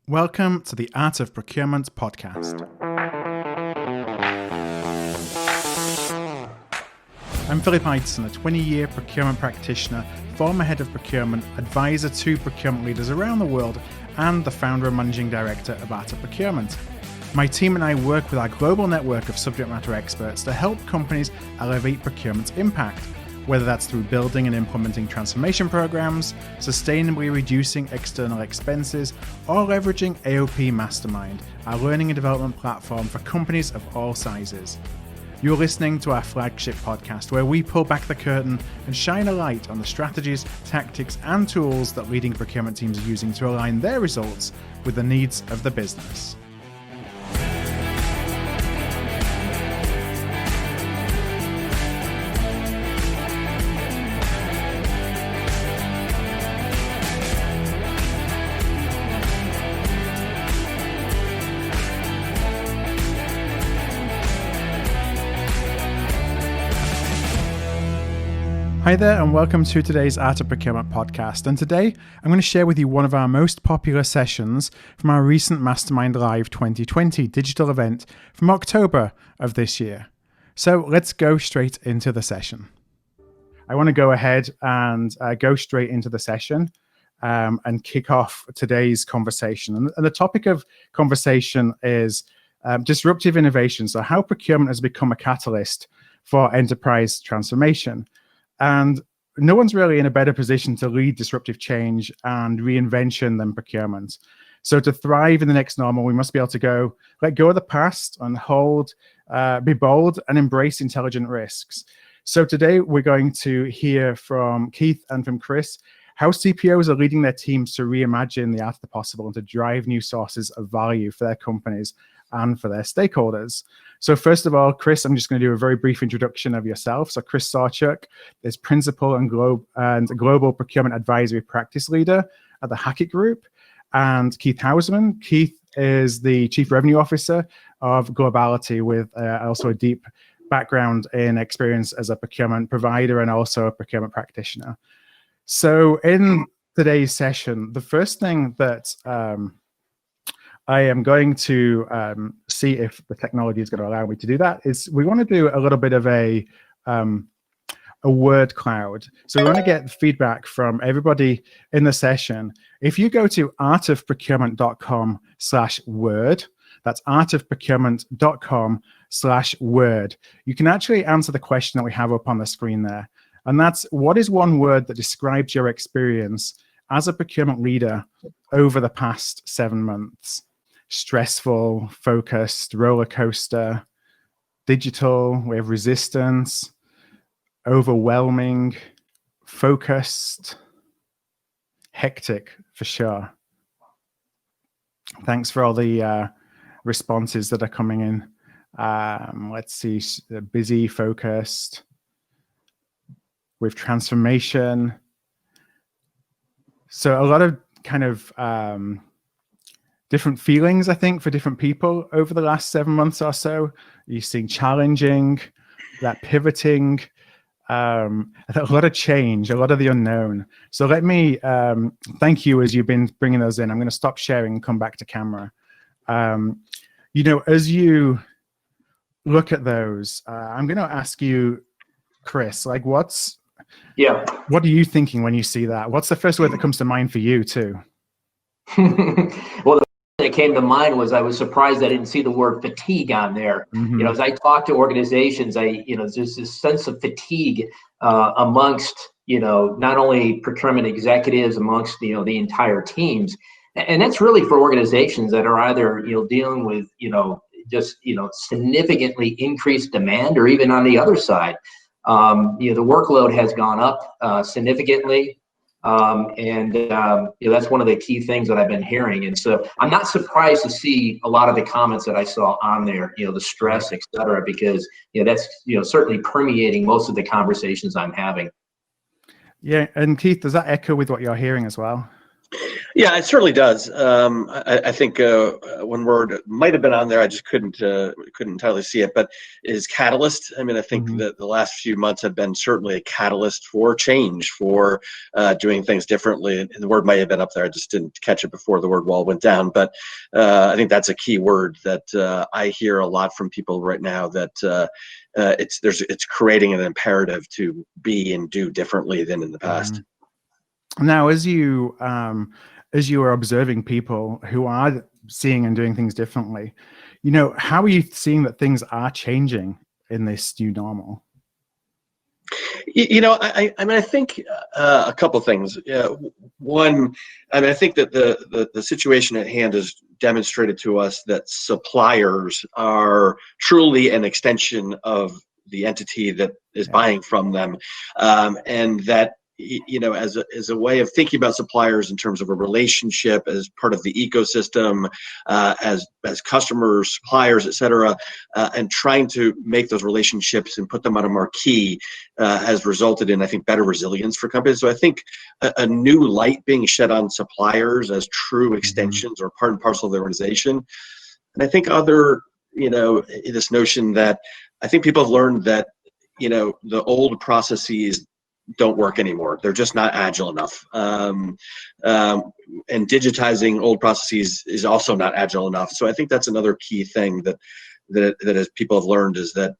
Welcome to the Art of Procurement podcast. I'm Philip Ideson, a 20-year procurement practitioner, former head of procurement, advisor to procurement leaders around the world, and the founder and managing director of Art of Procurement. My team and I work with our global network of subject matter experts to help companies elevate procurement's impact, whether that's through building and implementing transformation programs, sustainably reducing external expenses, or leveraging AOP Mastermind, our learning and development platform for companies of all sizes. You're listening to our flagship podcast, where we pull back the curtain and shine a light on the strategies, tactics, and tools that leading procurement teams are using to align their results with the needs of the business. Hi there, and welcome to today's Art of Procurement podcast. And today, I'm going to share with you one of our most popular sessions from our recent Mastermind Live 2020 digital event from October of this year. So let's go straight into the session. I want to go ahead and go straight into the session and kick off today's conversation. And the topic of conversation is disruptive innovation. So how procurement has become a catalyst for enterprise transformation. And no one's really in a better position to lead disruptive change and reinvention than procurement. So to thrive in the next normal, we must be able to let go of the past and be bold and embrace intelligent risks. So today we're going to hear from Keith and from Chris how CPOs are leading their teams to reimagine the art of the possible and to drive new sources of value for their companies and for their stakeholders. So first of all, Chris, I'm just going to do a very brief introduction of yourself. So Chris Sawchuk is Principal and Global Procurement Advisory Practice Leader at the Hackett Group. And Keith Hausmann. Keith is the Chief Revenue Officer of Globality with also a deep background in experience as a procurement provider and also a procurement practitioner. So in today's session, the first thing that I am going to see if the technology is going to allow me to do that is we want to do a little bit of a word cloud. So we want to get feedback from everybody in the session. If you go to artofprocurement.com/word, that's artofprocurement.com/word, you can actually answer the question that we have up on the screen there. And that's, what is one word that describes your experience as a procurement leader over the past 7 months? Stressful, focused, roller coaster, digital, we have resistance, overwhelming, focused, hectic for sure. Thanks for all the responses that are coming in. Let's see, busy, focused, with transformation. So a lot of kind of different feelings, I think, for different people over the last 7 months or so. You're seeing challenging, that pivoting, a lot of change, a lot of the unknown. So let me thank you as you've been bringing those in. I'm going to stop sharing and come back to camera. As you look at those, I'm going to ask you, Chris, what are you thinking when you see that? What's the first word that comes to mind for you too? Well, the thing that came to mind was I was surprised I didn't see the word fatigue on there. Mm-hmm. As I talk to organizations, there's this sense of fatigue amongst, not only procurement executives, amongst, the entire teams. And that's really for organizations that are either, dealing with, significantly increased demand, or even on the other side, the workload has gone up significantly. That's one of the key things that I've been hearing. And so I'm not surprised to see a lot of the comments that I saw on there, the stress, et cetera, because, that's, certainly permeating most of the conversations I'm having. Yeah. And Keith, does that echo with what you're hearing as well? Yeah, it certainly does. I think one word might have been on there. I just couldn't entirely see it, but is catalyst. I mean, I think that the last few months have been certainly a catalyst for change, for doing things differently. And the word might have been up there. I just didn't catch it before the word wall went down. But I think that's a key word that I hear a lot from people right now. That it's creating an imperative to be and do differently than in the past. Now, as you are observing people who are seeing and doing things differently, how are you seeing that things are changing in this new normal? I mean, I think a couple of things. One, I mean, I think that the situation at hand has demonstrated to us that suppliers are truly an extension of the entity that is buying from them, and that as a way of thinking about suppliers in terms of a relationship as part of the ecosystem, as customers, suppliers, et cetera, and trying to make those relationships and put them on a marquee has resulted in, I think, better resilience for companies. So I think a new light being shed on suppliers as true extensions or part and parcel of the organization. And I think this notion that I think people have learned that, the old processes don't work anymore. They're just not agile enough. And digitizing old processes is also not agile enough. So I think that's another key thing that as people have learned is that,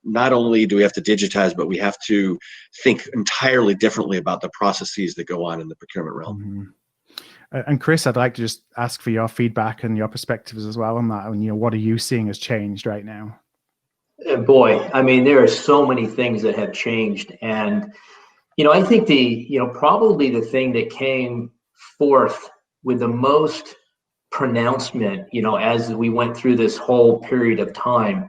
not only do we have to digitize, but we have to think entirely differently about the processes that go on in the procurement realm. And Chris, I'd like to just ask for your feedback and your perspectives as well on that. And what are you seeing has changed right now? Boy, I mean, there are so many things that have changed. And, I think probably the thing that came forth with the most pronouncement, as we went through this whole period of time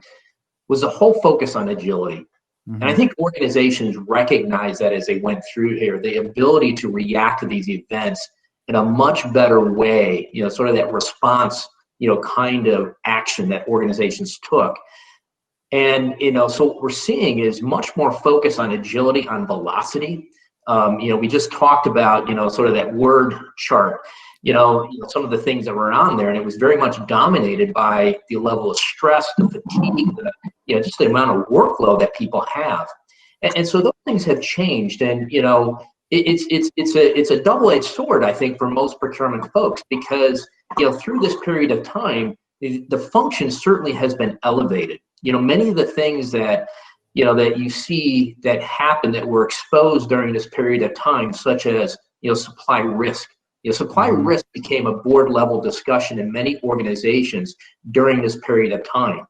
was the whole focus on agility. And I think organizations recognize that as they went through here, the ability to react to these events in a much better way, sort of that response, kind of action that organizations took. And, so what we're seeing is much more focus on agility, on velocity. We just talked about, sort of that word chart, some of the things that were on there, and it was very much dominated by the level of stress, the fatigue, just the amount of workload that people have. And so those things have changed. And, it's a double-edged sword, I think, for most procurement folks, because, through this period of time, the function certainly has been elevated. Many of the things that, that you see that happen that were exposed during this period of time, such as, supply risk. Supply risk became a board level discussion in many organizations during this period of time.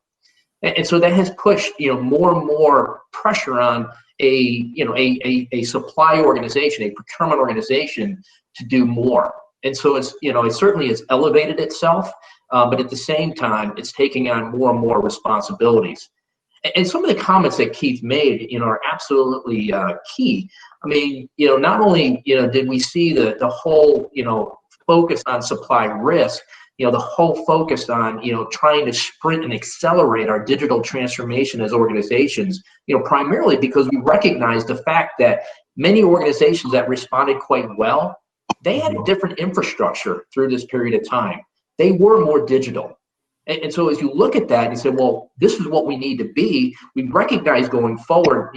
And so that has pushed, more and more pressure on a supply organization, a procurement organization to do more. And so it's, it certainly has elevated itself, but at the same time, it's taking on more and more responsibilities. And some of the comments that Keith made, are absolutely key. I mean, not only, did we see the whole, focus on supply risk, the whole focus on, trying to sprint and accelerate our digital transformation as organizations, primarily because we recognize the fact that many organizations that responded quite well, they had a different infrastructure through this period of time. They were more digital. And so as you look at that and you say, well, this is what we need to be, we recognize going forward,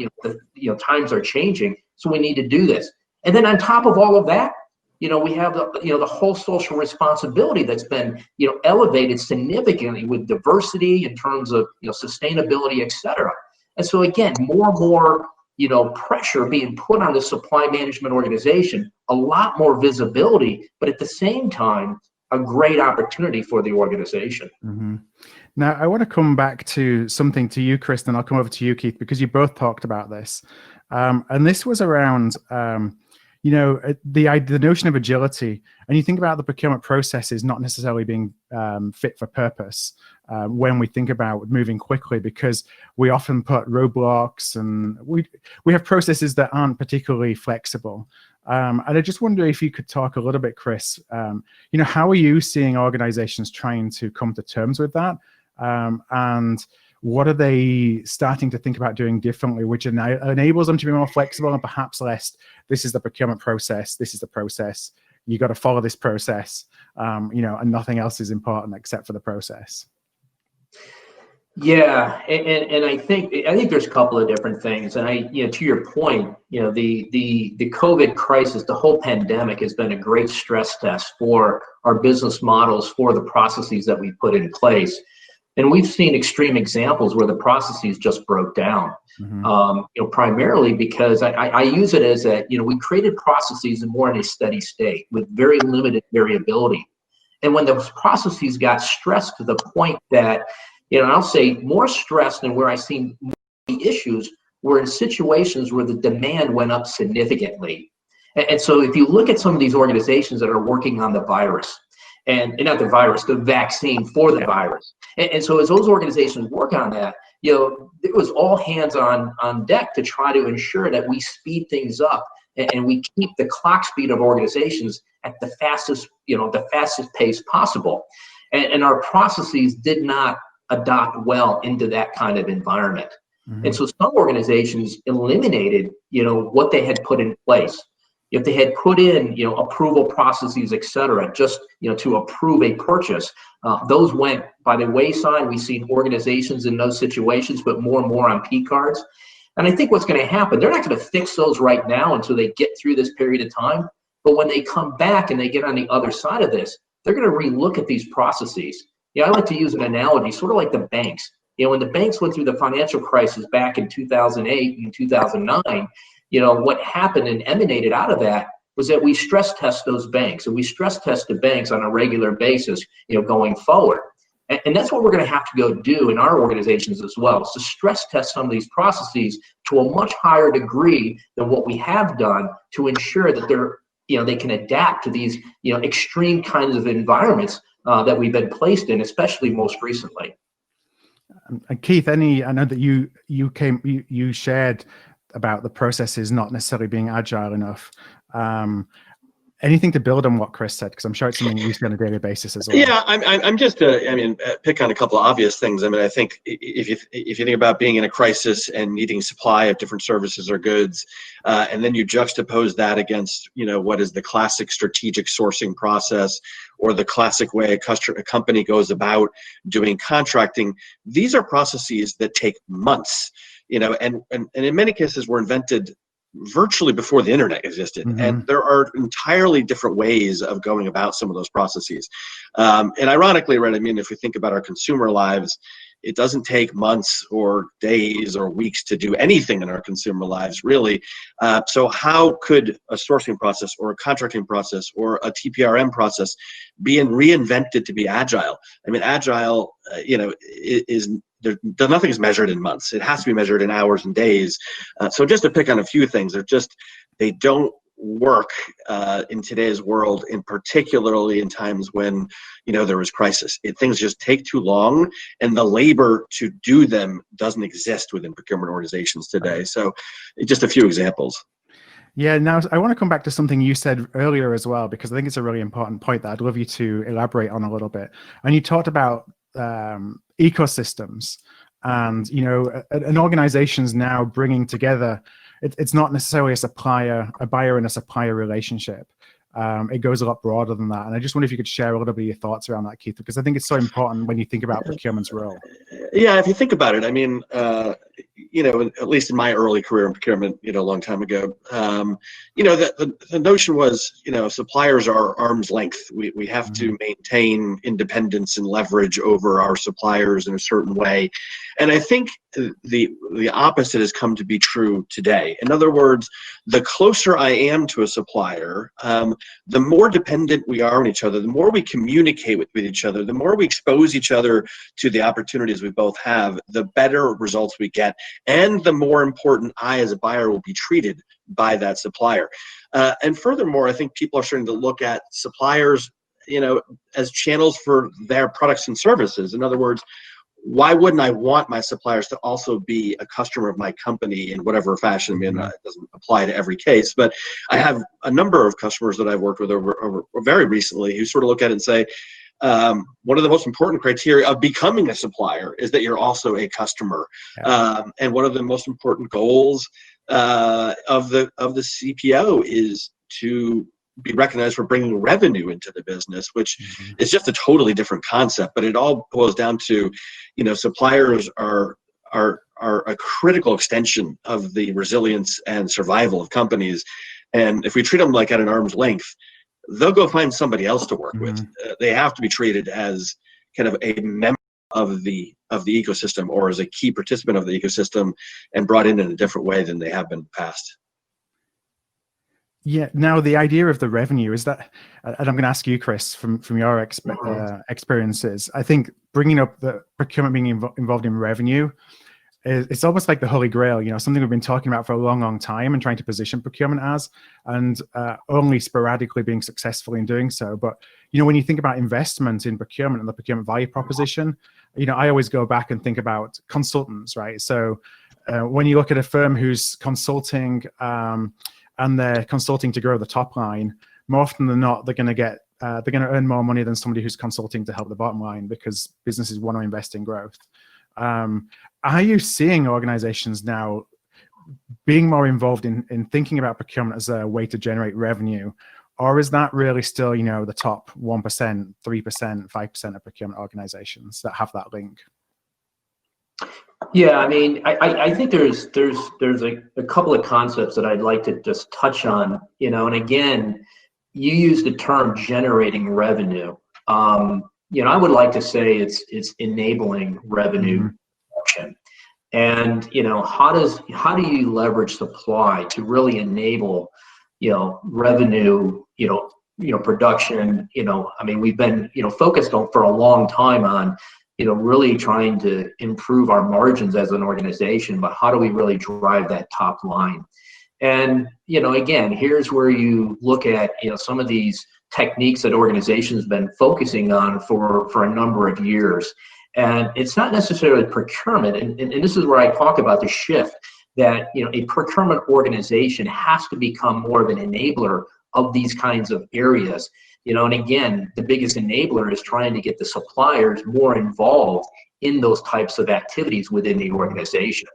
times are changing, so we need to do this. And then on top of all of that, we have the whole social responsibility that's been, elevated significantly with diversity in terms of, sustainability, et cetera. And so again, more and more, pressure being put on the supply management organization, a lot more visibility, but at the same time, a great opportunity for the organization. Now, I want to come back to something to you, Chris, and I'll come over to you, Keith, because you both talked about this. And this was around, the notion of agility. And you think about the procurement processes not necessarily being fit for purpose when we think about moving quickly, because we often put roadblocks and we have processes that aren't particularly flexible. And I just wonder if you could talk a little bit, Chris, how are you seeing organizations trying to come to terms with that? And what are they starting to think about doing differently, which enables them to be more flexible and perhaps less, this is the procurement process, this is the process, you got to follow this process, and nothing else is important except for the process. Yeah, and I think there's a couple of different things, and to your point, the COVID crisis, the whole pandemic has been a great stress test for our business models, for the processes that we put in place, and we've seen extreme examples where the processes just broke down. Primarily because I use it as we created processes more in a steady state with very limited variability, and when those processes got stressed to the point that I'll say more stress than where I seen more issues were in situations where the demand went up significantly. And so if you look at some of these organizations that are working on the virus, and not the virus, the vaccine for the virus. And so as those organizations work on that, it was all hands on deck to try to ensure that we speed things up and we keep the clock speed of organizations at the fastest pace possible. And our processes did not adopt well into that kind of environment. And so some organizations eliminated, what they had put in place. If they had put in, approval processes, et cetera, just, to approve a purchase, those went by the wayside. We've seen organizations in those situations, but more and more on P cards. And I think what's going to happen, they're not going to fix those right now until they get through this period of time. But when they come back and they get on the other side of this, they're going to relook at these processes. I like to use an analogy, sort of like the banks. When the banks went through the financial crisis back in 2008 and 2009, what happened and emanated out of that was that we stress test those banks, and we stress test the banks on a regular basis, going forward. And that's what we're going to have to go do in our organizations as well, is to stress test some of these processes to a much higher degree than what we have done to ensure that they can adapt to these, extreme kinds of environments that we've been placed in, especially most recently. And Keith, I know that you shared about the processes not necessarily being agile enough. Anything to build on what Chris said? Because I'm sure it's something we see on a daily basis as well. Yeah, I'm just pick on a couple of obvious things. I think if you think about being in a crisis and needing supply of different services or goods, and then you juxtapose that against what is the classic strategic sourcing process or the classic way a company goes about doing contracting, these are processes that take months. And in many cases were invented virtually before the internet existed. And there are entirely different ways of going about some of those processes. And ironically, right, if we think about our consumer lives, it doesn't take months or days or weeks to do anything in our consumer lives, really. So how could a sourcing process or a contracting process or a TPRM process be reinvented to be agile? Agile, nothing is measured in months. It has to be measured in hours and days. So just to pick on a few things, they don't work in today's world, and particularly in times when there is crisis. Things just take too long, and the labor to do them doesn't exist within procurement organizations today. So just a few examples. Yeah, now I want to come back to something you said earlier as well, because I think it's a really important point that I'd love you to elaborate on a little bit. And you talked about ecosystems, and an organization's now bringing together. It's not necessarily a buyer and a supplier relationship. It goes a lot broader than that. And I just wonder if you could share a little bit of your thoughts around that, Keith, because I think it's so important when you think about procurement's role. Yeah, if you think about it, at least in my early career in procurement, a long time ago, the notion was, suppliers are arm's length. We have to maintain independence and leverage over our suppliers in a certain way. And I think the opposite has come to be true today. In other words, the closer I am to a supplier, the more dependent we are on each other, the more we communicate with each other, the more we expose each other to the opportunities we both have, the better results we get, and the more important I as a buyer will be treated by that supplier. And furthermore, I think people are starting to look at suppliers, as channels for their products and services. In other words, why wouldn't I want my suppliers to also be a customer of my company in whatever fashion? It doesn't apply to every case, but I have a number of customers that I've worked with over very recently who sort of look at it and say, one of the most important criteria of becoming a supplier is that you're also a customer. Yeah. And one of the most important goals of the CPO is to be recognized for bringing revenue into the business, which is just a totally different concept. But it all boils down to, suppliers are a critical extension of the resilience and survival of companies. And if we treat them like at an arm's length, they'll go find somebody else to work with. They have to be treated as kind of a member of the ecosystem, or as a key participant of the ecosystem, and brought in a different way than they have been in the past. Yeah. Now, the idea of the revenue is that, and I'm going to ask you, Chris, from your experiences. I think bringing up the procurement being involved in revenue, it's almost like the holy grail. Something we've been talking about for a long, long time and trying to position procurement as, and only sporadically being successful in doing so. But when you think about investment in procurement and the procurement value proposition, I always go back and think about consultants, right? So when you look at a firm who's consulting, and they're consulting to grow the top line, more often than not, they're going to earn more money than somebody who's consulting to help the bottom line, because businesses want to invest in growth. Are you seeing organizations now being more involved in thinking about procurement as a way to generate revenue? Or is that really still, the top 1%, 3%, 5% of procurement organizations that have that link? Yeah, I mean, I think there's a couple of concepts that I'd like to just touch on, and again, you use the term generating revenue. I would like to say it's enabling revenue production. And, how do you leverage supply to really enable, revenue, production? I mean, we've been, focused on for a long time on, really trying to improve our margins as an organization, but how do we really drive that top line? And, again, here's where you look at, some of these techniques that organizations have been focusing on for a number of years. And it's not necessarily procurement. And this is where I talk about the shift that, a procurement organization has to become more of an enabler of these kinds of areas. And again, the biggest enabler is trying to get the suppliers more involved in those types of activities within the organization.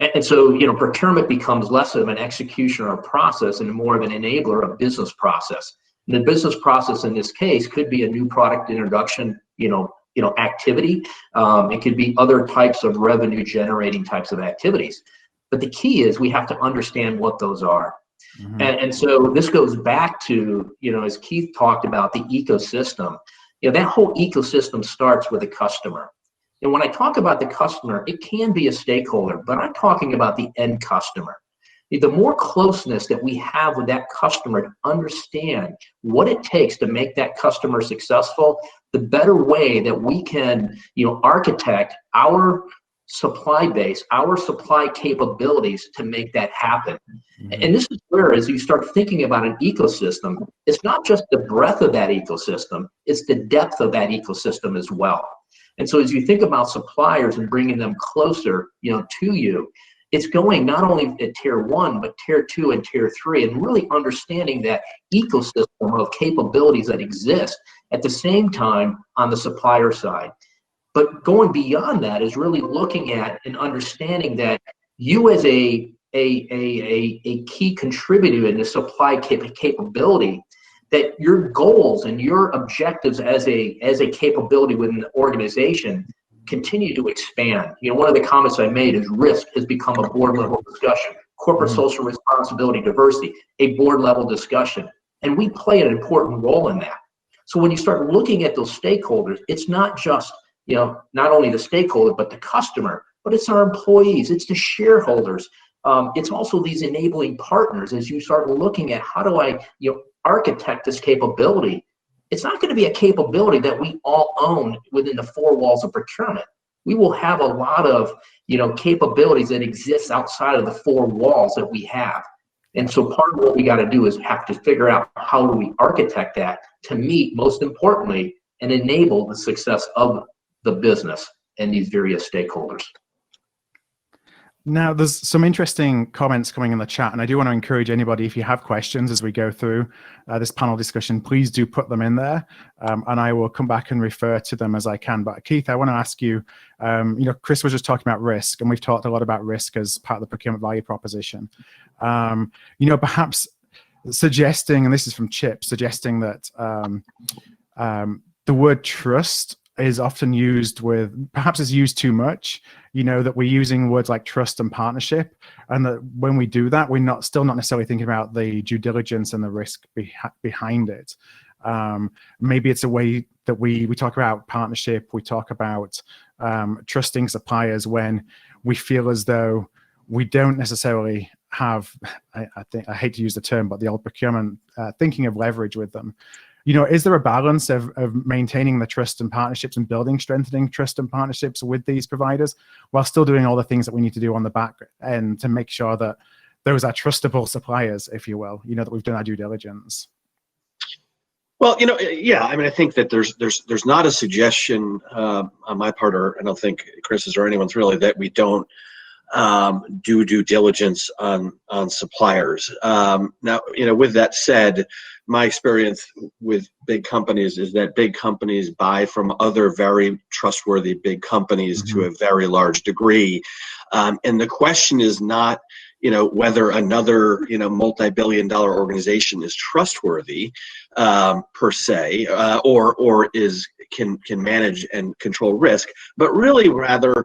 And so, procurement becomes less of an execution or process and more of an enabler of business process. And the business process in this case could be a new product introduction, activity. It could be other types of revenue generating types of activities. But the key is we have to understand what those are. And so this goes back to, as Keith talked about, the ecosystem. That whole ecosystem starts with a customer. And when I talk about the customer, it can be a stakeholder, but I'm talking about the end customer. The more closeness that we have with that customer to understand what it takes to make that customer successful, the better way that we can, architect our supply base, our supply capabilities to make that happen. And this is where, as you start thinking about an ecosystem, it's not just the breadth of that ecosystem, it's the depth of that ecosystem as well. And so as you think about suppliers and bringing them closer, to you, it's going not only at tier 1, but tier 2 and tier 3, and really understanding that ecosystem of capabilities that exist at the same time on the supplier side. But going beyond that is really looking at and understanding that you as a key contributor in the supply capability, that your goals and your objectives as a capability within the organization continue to expand. One of the comments I made is risk has become a board level discussion. Corporate social responsibility, diversity, a board level discussion. And we play an important role in that. So when you start looking at those stakeholders, it's not just, not only the stakeholder, but the customer, but it's our employees, it's the shareholders. It's also these enabling partners. As you start looking at how do I, architect this capability, it's not going to be a capability that we all own within the four walls of procurement. We will have a lot of, capabilities that exist outside of the four walls that we have. And so part of what we got to do is have to figure out how do we architect that to meet, most importantly, and enable the success of the business and these various stakeholders. Now, there's some interesting comments coming in the chat, and I do want to encourage anybody, if you have questions as we go through this panel discussion, please do put them in there, and I will come back and refer to them as I can. But Keith, I want to ask you, Chris was just talking about risk, and we've talked a lot about risk as part of the procurement value proposition. Perhaps suggesting, and this is from Chip, suggesting that the word trust is often used perhaps it's used too much, that we're using words like trust and partnership, and that when we do that, we're still not necessarily thinking about the due diligence and the risk behind it. Maybe it's a way that we talk about partnership, we talk about trusting suppliers when we feel as though we don't necessarily have, I hate to use the term, but the old procurement thinking of leverage with them. Is there a balance of maintaining the trust and partnerships and strengthening trust and partnerships with these providers while still doing all the things that we need to do on the back end to make sure that those are trustable suppliers, if you will, that we've done our due diligence? Well, yeah, I think that there's not a suggestion on my part, or I don't think Chris's or anyone's really, that we don't do due diligence on suppliers. Now, with that said, my experience with big companies is that big companies buy from other very trustworthy big companies to a very large degree. And the question is not, whether another, multi-billion-dollar organization is trustworthy per se, or can manage and control risk, but really rather,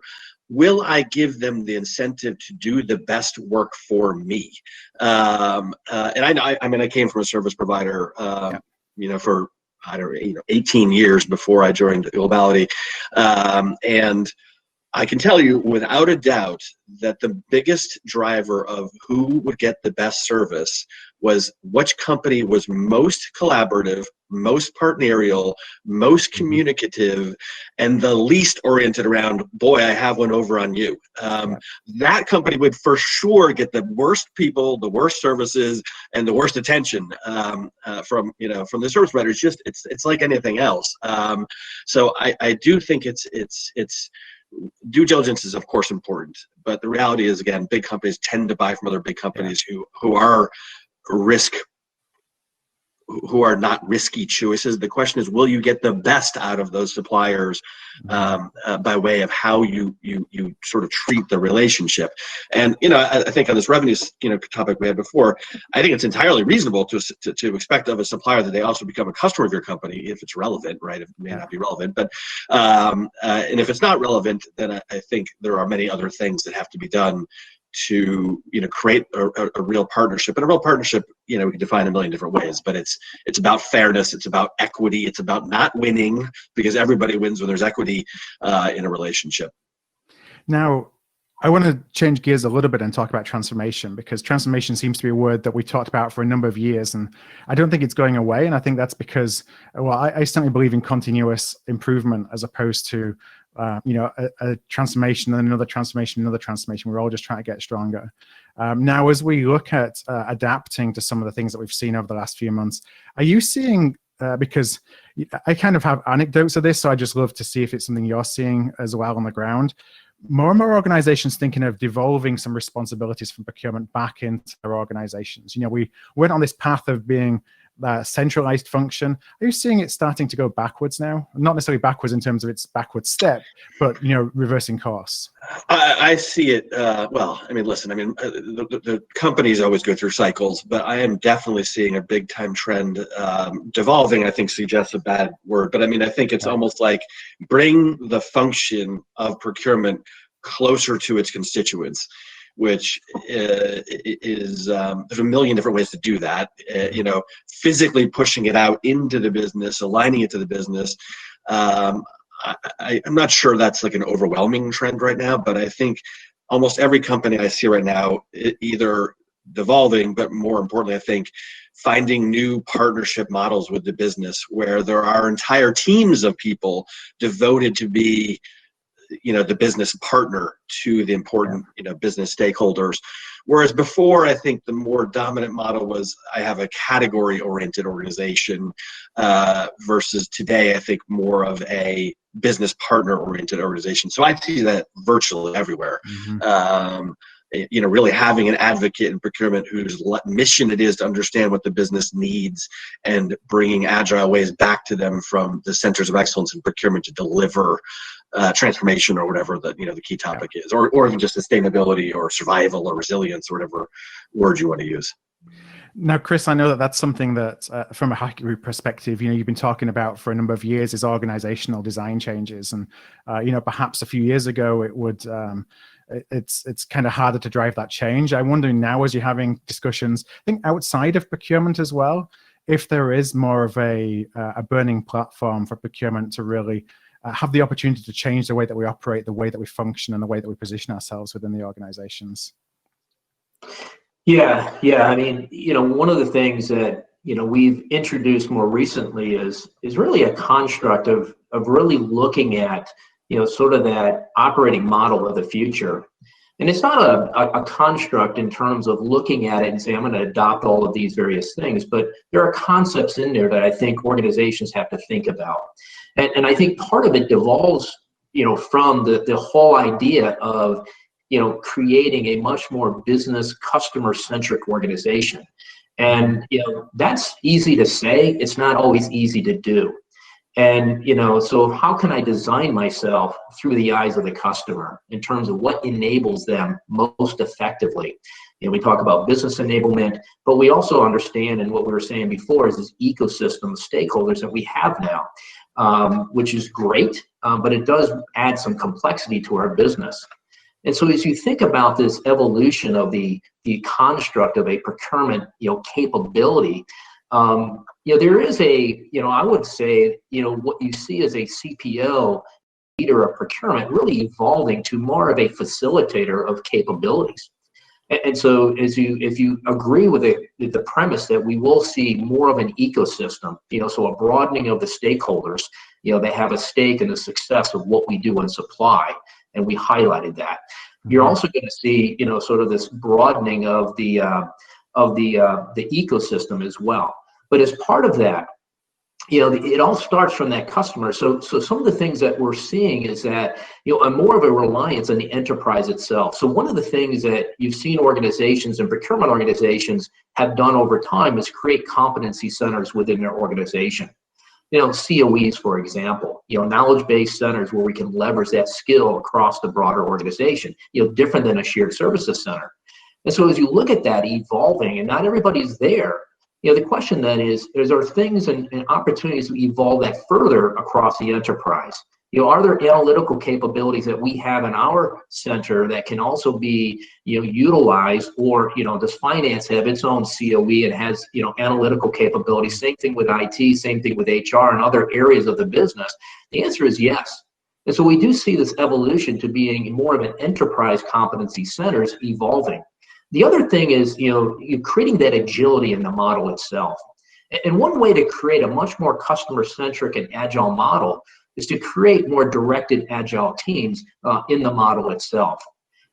will I give them the incentive to do the best work for me? And I came from a service provider, for 18 years before I joined Globality, and I can tell you without a doubt that the biggest driver of who would get the best service was which company was most collaborative, most partnerial, most communicative, and the least oriented around, boy, I have one over on you. That company would for sure get the worst people, the worst services, and the worst attention from the service provider. It's like anything else. So I do think it's due diligence is of course important, but the reality is, again, big companies tend to buy from other big companies who are not risky choices. The question is, will you get the best out of those suppliers by way of how you sort of treat the relationship? And I think on this revenue topic we had before, I think it's entirely reasonable to expect of a supplier that they also become a customer of your company if it's relevant, right? If it may not be relevant, but and if it's not relevant, then I think there are many other things that have to be done to create a real partnership. And a real partnership, we can define a million different ways, but it's about fairness, it's about equity, it's about not winning, because everybody wins when there's equity in a relationship. Now, I want to change gears a little bit and talk about transformation, because transformation seems to be a word that we talked about for a number of years, and I don't think it's going away. And I think that's because, well, I certainly believe in continuous improvement as opposed to a transformation and another transformation, another transformation. We're all just trying to get stronger. Now, as we look at adapting to some of the things that we've seen over the last few months, are you seeing, because I kind of have anecdotes of this, so I just love to see if it's something you're seeing as well on the ground, more and more organizations thinking of devolving some responsibilities from procurement back into their organizations. We went on this path of being centralized function. Are you seeing it starting to go backwards now? Not necessarily backwards in terms of its backward step, but reversing course. I see it. The companies always go through cycles, but I am definitely seeing a big time trend. Devolving, I think, suggests a bad word, but I think it's almost like bring the function of procurement closer to its constituents, which is there's a million different ways to do that. Physically pushing it out into the business, aligning it to the business. I'm not sure that's like an overwhelming trend right now, but I think almost every company I see right now, either devolving, but more importantly, I think finding new partnership models with the business where there are entire teams of people devoted to be the business partner to the important business stakeholders. Whereas before, I think the more dominant model was I have a category oriented organization versus today, I think more of a business partner oriented organization. So I see that virtually everywhere. Really having an advocate in procurement whose mission it is to understand what the business needs and bringing agile ways back to them from the centers of excellence in procurement to deliver transformation or whatever the key topic is, or even just sustainability or survival or resilience or whatever word you want to use. Now, Chris, I know that that's something that, from a Hackett Group perspective, you've been talking about for a number of years is organizational design changes, and perhaps a few years ago it would. It's kind of harder to drive that change. I'm wondering now, as you're having discussions, I think outside of procurement as well, if there is more of a burning platform for procurement to really have the opportunity to change the way that we operate, the way that we function, and the way that we position ourselves within the organizations. Yeah. I mean, one of the things that we've introduced more recently is really a construct of really looking at sort of that operating model of the future. And it's not a construct in terms of looking at it and saying, I'm going to adopt all of these various things, but there are concepts in there that I think organizations have to think about. And I think part of it devolves, from the whole idea of, creating a much more business customer-centric organization. And, that's easy to say. It's not always easy to do. And, so how can I design myself through the eyes of the customer in terms of what enables them most effectively? We talk about business enablement, but we also understand, and what we were saying before, is this ecosystem of stakeholders that we have now, which is great, but it does add some complexity to our business. And so as you think about this evolution of the construct of a procurement, capability, there is I would say, what you see as a CPO, leader of procurement, really evolving to more of a facilitator of capabilities. And so if you agree with the premise that we will see more of an ecosystem, so a broadening of the stakeholders, they have a stake in the success of what we do in supply, and we highlighted that. You're also going to see, sort of this broadening of the ecosystem as well. But as part of that, it all starts from that customer. So some of the things that we're seeing is that, more of a reliance on the enterprise itself. So one of the things that you've seen organizations and procurement organizations have done over time is create competency centers within their organization. COEs, for example, knowledge-based centers where we can leverage that skill across the broader organization, different than a shared services center. And so as you look at that evolving, and not everybody's there, the question then is there things and opportunities to evolve that further across the enterprise? Are there analytical capabilities that we have in our center that can also be, utilized, or, does finance have its own COE and has, analytical capabilities? Same thing with IT, same thing with HR and other areas of the business. The answer is yes. And so we do see this evolution to being more of an enterprise competency centers evolving. The other thing is, you're creating that agility in the model itself. And one way to create a much more customer-centric and agile model is to create more directed agile teams in the model itself.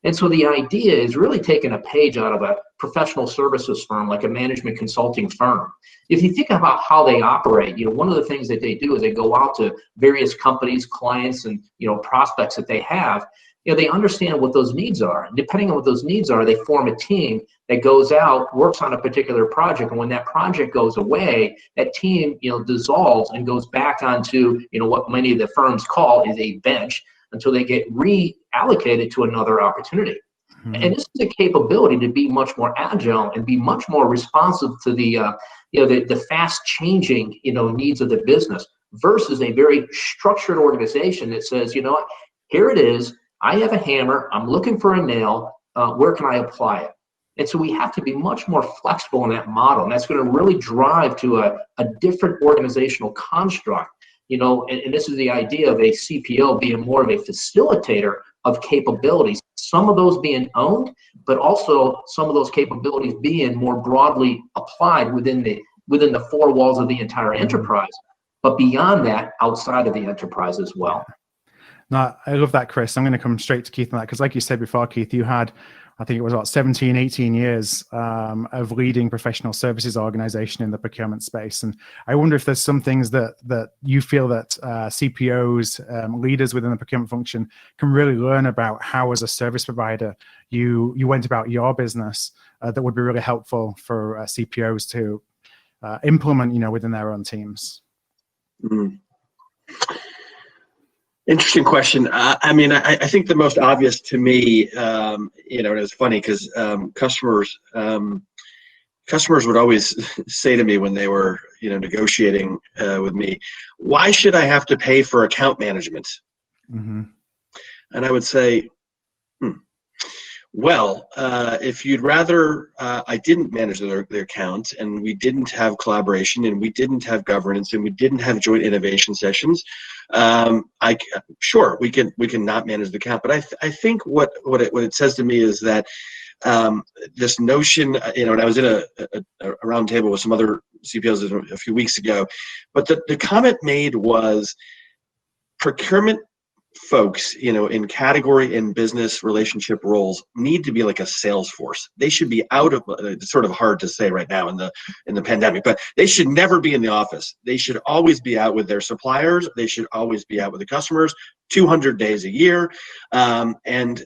And so the idea is really taking a page out of a professional services firm, like a management consulting firm. If you think about how they operate, one of the things that they do is they go out to various companies, clients, and prospects that they have. They understand what those needs are. And depending on what those needs are, they form a team that goes out, works on a particular project. And when that project goes away, that team, dissolves and goes back onto, what many of the firms call is a bench until they get reallocated to another opportunity. Mm-hmm. And this is a capability to be much more agile and be much more responsive to the fast changing, needs of the business versus a very structured organization that says, what, here it is. I have a hammer, I'm looking for a nail, where can I apply it? And so we have to be much more flexible in that model, and that's going to really drive to a different organizational construct, and this is the idea of a CPO being more of a facilitator of capabilities, some of those being owned, but also some of those capabilities being more broadly applied within the four walls of the entire enterprise, but beyond that, outside of the enterprise as well. No, I love that, Chris. I'm going to come straight to Keith on that, because like you said before, Keith, you had, I think it was about 17, 18 years of leading professional services organization in the procurement space. And I wonder if there's some things that you feel that CPOs, leaders within the procurement function, can really learn about how, as a service provider, you went about your business that would be really helpful for CPOs to implement, within their own teams. Mm-hmm. Interesting question. I think the most obvious to me, and it's funny because customers customers would always say to me when they were, negotiating with me, why should I have to pay for account management? Mm-hmm. And I would say, well, if you'd rather I didn't manage their account, and we didn't have collaboration, and we didn't have governance, and we didn't have joint innovation sessions, sure, we can not manage the account. But I think what it says to me is that this notion, and I was in a round table with some other CPOs a few weeks ago, but the comment made was procurement folks, in category and business relationship roles need to be like a sales force. They should be out of, it's sort of hard to say right now in the pandemic, but they should never be in the office. They should always be out with their suppliers. They should always be out with the customers 200 days a year, and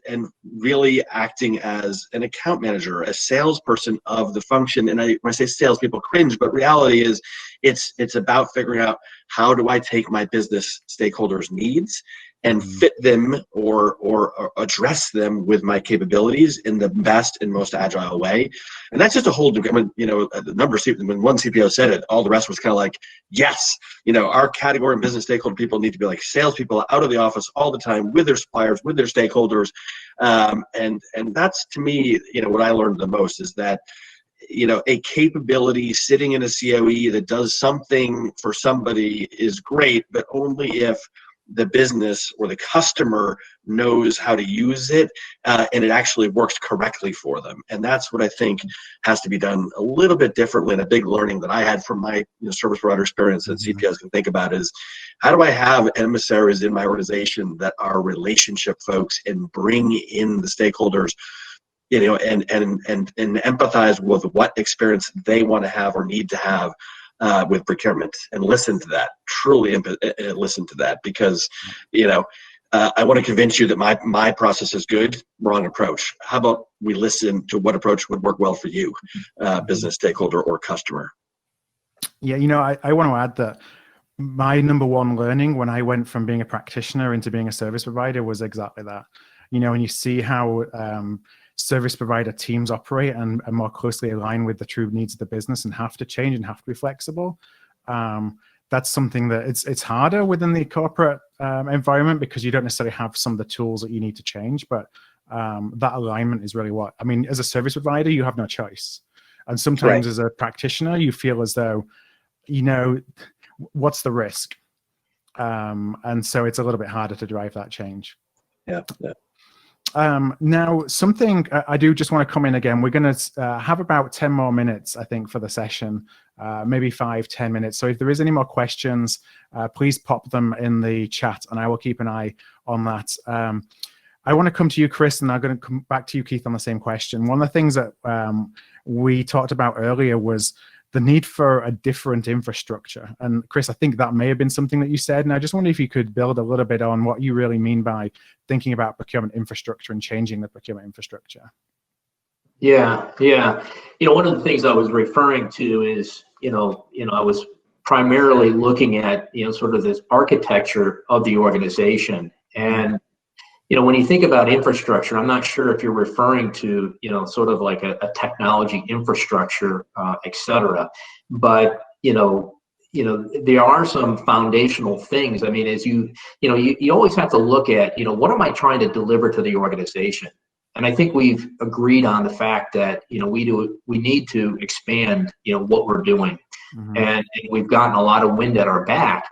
really acting as an account manager, a salesperson of the function. And when I say sales, people cringe, but reality is it's about figuring out, how do I take my business stakeholders' needs and fit them or address them with my capabilities in the best and most agile way. And that's just a whole new, the number of, when one CPO said it, all the rest was kind of like, yes, our category and business stakeholder people need to be like salespeople out of the office all the time with their suppliers, with their stakeholders. And that's, to me, what I learned the most is that, a capability sitting in a COE that does something for somebody is great, but only if the business or the customer knows how to use it, and it actually works correctly for them. And that's what I think has to be done a little bit differently. And a big learning that I had from my service provider experience that CPOs can think about is, how do I have emissaries in my organization that are relationship folks and bring in the stakeholders, and empathize with what experience they want to have or need to have with procurement, and listen to that, truly listen to that, because, I want to convince you that my process is good. Wrong approach. How about we listen to what approach would work well for you, business stakeholder or customer? Yeah, I want to add that my number one learning when I went from being a practitioner into being a service provider was exactly that. When you see how service provider teams operate and more closely align with the true needs of the business and have to change and have to be flexible, that's something that it's harder within the corporate environment, because you don't necessarily have some of the tools that you need to change. But that alignment is really as a service provider, you have no choice. And sometimes as a practitioner, you feel as though, what's the risk? And so it's a little bit harder to drive that change. Yeah. Now, something I do just want to come in again. We're going to have about 10 more minutes, I think, for the session, maybe 5-10 minutes. So if there is any more questions, please pop them in the chat, and I will keep an eye on that. I want to come to you, Chris, and I'm going to come back to you, Keith, on the same question. One of the things that we talked about earlier was the need for a different infrastructure. And Chris, I think that may have been something that you said. And I just wonder if you could build a little bit on what you really mean by thinking about procurement infrastructure and changing the procurement infrastructure. Yeah. One of the things I was referring to is, I was primarily looking at, sort of this architecture of the organization. And when you think about infrastructure, I'm not sure if you're referring to, sort of like a technology infrastructure, et cetera. But, there are some foundational things. I mean, as you always have to look at, what am I trying to deliver to the organization? And I think we've agreed on the fact that, we need to expand, what we're doing. Mm-hmm. And we've gotten a lot of wind at our back,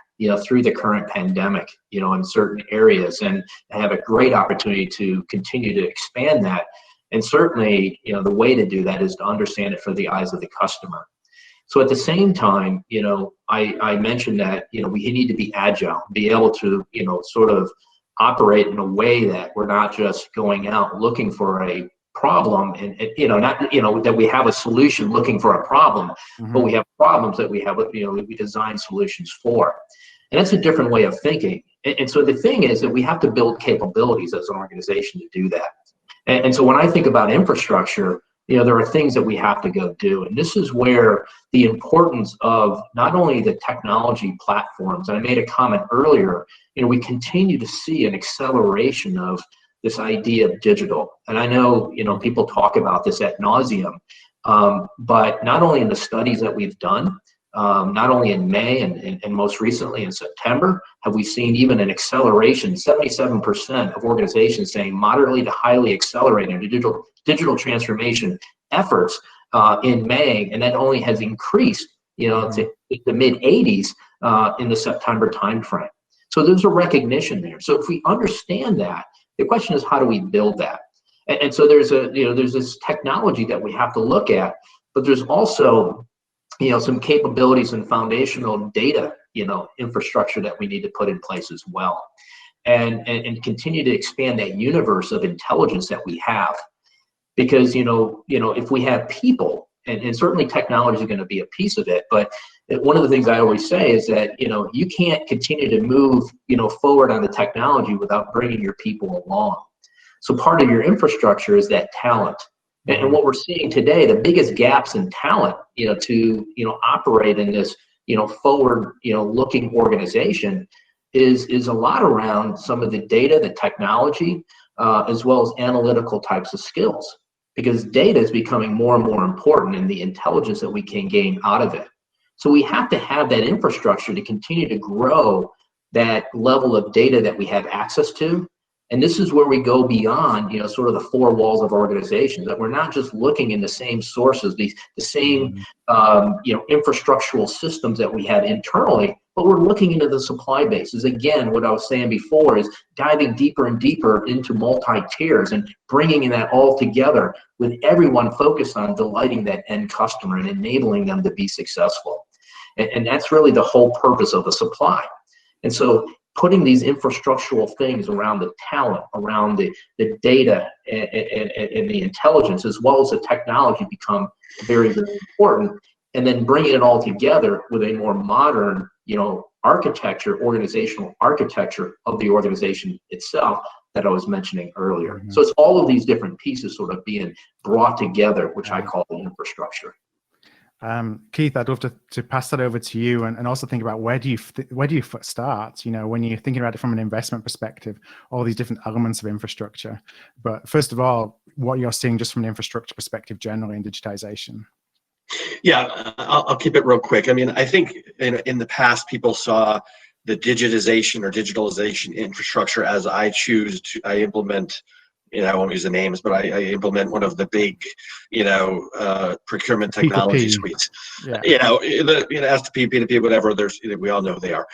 through the current pandemic, in certain areas, and have a great opportunity to continue to expand that. And certainly, the way to do that is to understand it for the eyes of the customer. So at the same time, I mentioned that, we need to be agile, be able to, sort of operate in a way that we're not just going out looking for a problem and not, that we have a solution looking for a problem, mm-hmm. but we have problems that we have, we design solutions for. And that's a different way of thinking. And so the thing is that we have to build capabilities as an organization to do that. And so when I think about infrastructure, there are things that we have to go do. And this is where the importance of not only the technology platforms, and I made a comment earlier, we continue to see an acceleration of this idea of digital. And I know, people talk about this ad nauseum, But not only in the studies that we've done, not only in May and most recently in September, have we seen even an acceleration, 77% of organizations saying moderately to highly accelerating digital transformation efforts in May, and that only has increased, to the mid 80s in the September timeframe. So there's a recognition there. So if we understand that, the question is, how do we build that? And so there's this technology that we have to look at, but there's also some capabilities and foundational data, infrastructure that we need to put in place as well, and continue to expand that universe of intelligence that we have, because if we have people, and certainly technology is going to be a piece of it, but one of the things I always say is that you can't continue to move forward on the technology without bringing your people along. So part of your infrastructure is that talent. And what we're seeing today, the biggest gaps in talent, to operate in this, forward, looking organization, is a lot around some of the data, the technology, as well as analytical types of skills, because data is becoming more and more important in the intelligence that we can gain out of it. So we have to have that infrastructure to continue to grow that level of data that we have access to. And this is where we go beyond, sort of the four walls of organizations, that we're not just looking in the same sources, the same, infrastructural systems that we have internally, but we're looking into the supply bases. Again, what I was saying before is diving deeper and deeper into multi-tiers and bringing that all together with everyone focused on delighting that end customer and enabling them to be successful. And that's really the whole purpose of the supply. And so putting these infrastructural things around the talent, around the data and the intelligence, as well as the technology, become very, very important. And then bringing it all together with a more modern, architecture, organizational architecture of the organization itself that I was mentioning earlier. Mm-hmm. So it's all of these different pieces sort of being brought together, which I call the infrastructure. Keith, I'd love to pass that over to you, and also think about where do you start? When you're thinking about it from an investment perspective, all these different elements of infrastructure. But first of all, what you're seeing just from an infrastructure perspective generally in digitization. Yeah, I'll keep it real quick. I mean, I think in the past, people saw the digitization or digitalization infrastructure as I implement. I won't use the names, but I implement one of the big, procurement technology suites. Yeah. S2P, P2P, whatever. We all know they are.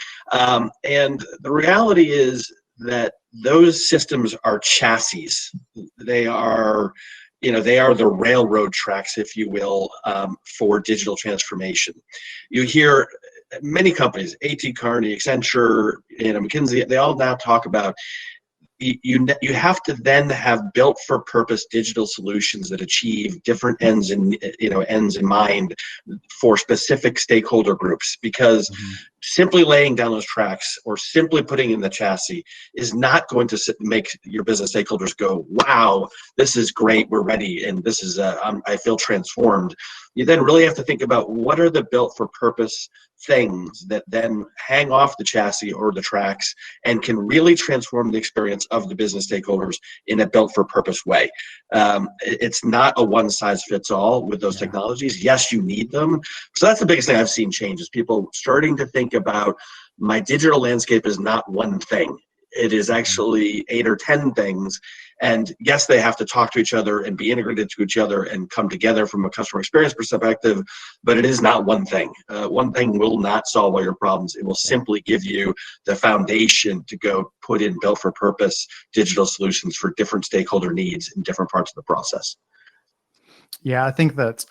And the reality is that those systems are chassis. They are the railroad tracks, if you will, for digital transformation. You hear many companies, A.T. Kearney, Accenture, McKinsey, they all now talk about you have to then have built for purpose digital solutions that achieve different ends in mind for specific stakeholder groups, because simply laying down those tracks or simply putting in the chassis is not going to make your business stakeholders go, wow, this is great, we're ready, and this is I feel transformed. You then really have to think about what are the built for purpose things that then hang off the chassis or the tracks and can really transform the experience of the business stakeholders in a built for purpose way. It's not a one size fits all with those technologies. Yes, you need them. So that's the biggest thing I've seen change, is people starting to think about, my digital landscape is not one thing. It is actually 8 or 10 things. And yes, they have to talk to each other and be integrated to each other and come together from a customer experience perspective, but it is not one thing. One thing will not solve all your problems. It will simply give you the foundation to go put in built for purpose digital solutions for different stakeholder needs in different parts of the process. Yeah, I think that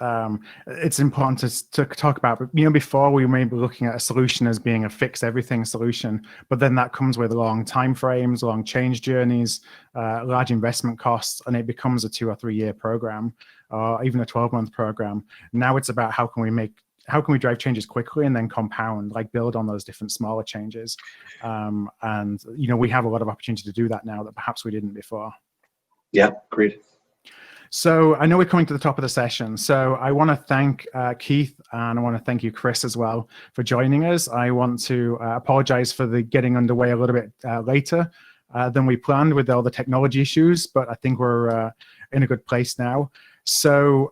it's important to talk about, before we may be looking at a solution as being a fix everything solution, but then that comes with long time frames, long change journeys, large investment costs, and it becomes a 2 or 3 year program, or even a 12-month program. Now it's about how can we drive changes quickly and then compound, like build on those different smaller changes. And we have a lot of opportunity to do that now that perhaps we didn't before. Yeah, agreed. So I know we're coming to the top of the session. So I want to thank Keith, and I want to thank you, Chris, as well, for joining us. I want to apologize for the getting underway a little bit later than we planned with all the technology issues, but I think we're in a good place now. So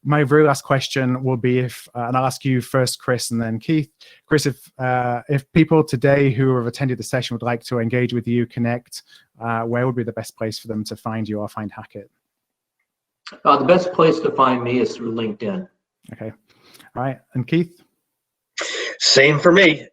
my very last question will be and I'll ask you first, Chris, and then Keith. Chris, if people today who have attended the session would like to engage with you, connect, where would be the best place for them to find you or find Hackett? The best place to find me is through LinkedIn. Okay. All right. And Keith? Same for me.